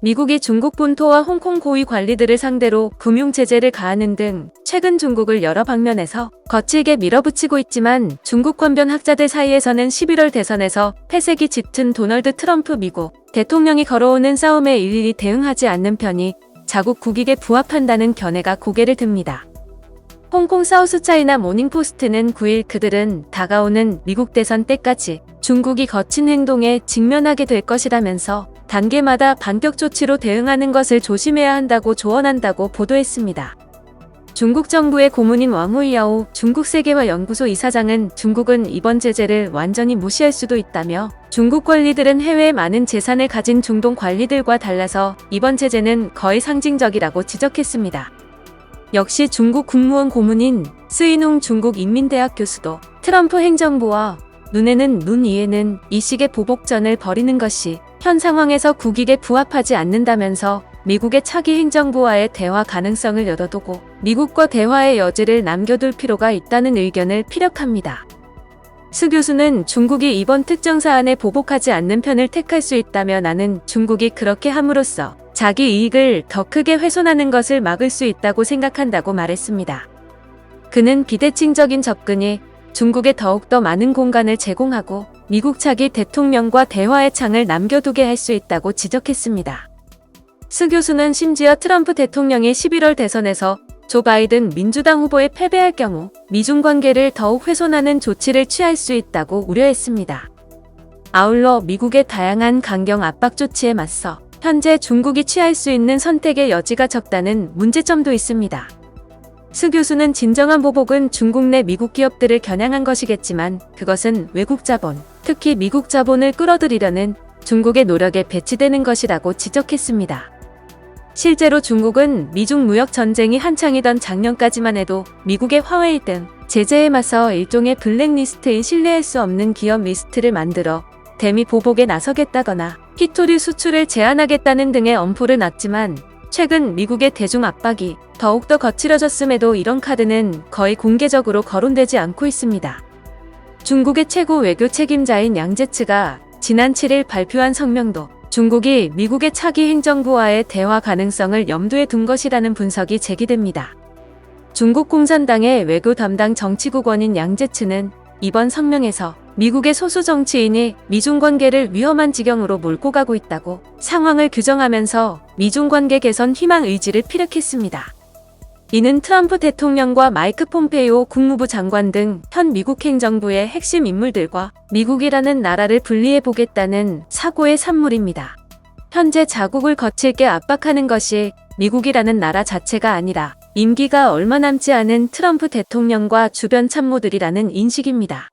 미국이 중국 본토와 홍콩 고위 관리들을 상대로 금융제재를 가하는 등 최근 중국을 여러 방면에서 거칠게 밀어붙이고 있지만 중국 권변 학자들 사이에서는 11월 대선에서 패색이 짙은 도널드 트럼프 미국 대통령이 걸어오는 싸움에 일일이 대응하지 않는 편이 자국 국익에 부합한다는 견해가 고개를 듭니다. 홍콩 사우스차이나 모닝포스트는 9일 그들은 다가오는 미국 대선 때까지 중국이 거친 행동에 직면하게 될 것이라면서 단계마다 반격 조치로 대응하는 것을 조심해야 한다고 조언한다고 보도했습니다. 중국 정부의 고문인 왕후이야오 중국세계화연구소 이사장은 중국은 이번 제재를 완전히 무시할 수도 있다며 중국 관리들은 해외에 많은 재산을 가진 중동 관리들과 달라서 이번 제재는 거의 상징적이라고 지적했습니다. 역시 중국 국무원 고문인 스이농 중국 인민대학 교수도 트럼프 행정부와 눈에는 눈 이에는 이식의 보복전을 벌이는 것이 현 상황에서 국익에 부합하지 않는다면서 미국의 차기 행정부와의 대화 가능성을 열어두고 미국과 대화의 여지를 남겨둘 필요가 있다는 의견을 피력합니다. 수 교수는 중국이 이번 특정 사안에 보복하지 않는 편을 택할 수 있다며 나는 중국이 그렇게 함으로써 자기 이익을 더 크게 훼손하는 것을 막을 수 있다고 생각한다고 말했습니다. 그는 비대칭적인 접근이 중국에 더욱더 많은 공간을 제공하고 미국 차기 대통령과 대화의 창을 남겨두게 할 수 있다고 지적했습니다. 수 교수는 심지어 트럼프 대통령이 11월 대선에서 조 바이든 민주당 후보에 패배할 경우 미중 관계를 더욱 훼손하는 조치를 취할 수 있다고 우려했습니다. 아울러 미국의 다양한 강경 압박 조치에 맞서 현재 중국이 취할 수 있는 선택의 여지가 적다는 문제점도 있습니다. 수 교수는 진정한 보복은 중국 내 미국 기업들을 겨냥한 것이겠지만 그것은 외국 자본, 특히 미국 자본을 끌어들이려는 중국의 노력에 배치되는 것이라고 지적했습니다. 실제로 중국은 미중 무역 전쟁이 한창이던 작년까지만 해도 미국의 화웨이 등 제재에 맞서 일종의 블랙리스트인 신뢰할 수 없는 기업 리스트를 만들어 대미 보복에 나서겠다거나 히토류 수출을 제한하겠다는 등의 엄포를 놨지만 최근 미국의 대중 압박이 더욱더 거칠어졌음에도 이런 카드는 거의 공개적으로 거론되지 않고 있습니다. 중국의 최고 외교 책임자인 양제츠가 지난 7일 발표한 성명도 중국이 미국의 차기 행정부와의 대화 가능성을 염두에 둔 것이라는 분석이 제기됩니다. 중국 공산당의 외교 담당 정치국원인 양제츠는 이번 성명에서 미국의 소수 정치인이 미중 관계를 위험한 지경으로 몰고 가고 있다고 상황을 규정하면서 미중 관계 개선 희망 의지를 피력했습니다. 이는 트럼프 대통령과 마이크 폼페이오 국무부 장관 등 현 미국 행정부의 핵심 인물들과 미국이라는 나라를 분리해보겠다는 사고의 산물입니다. 현재 자국을 거칠게 압박하는 것이 미국이라는 나라 자체가 아니라 임기가 얼마 남지 않은 트럼프 대통령과 주변 참모들이라는 인식입니다.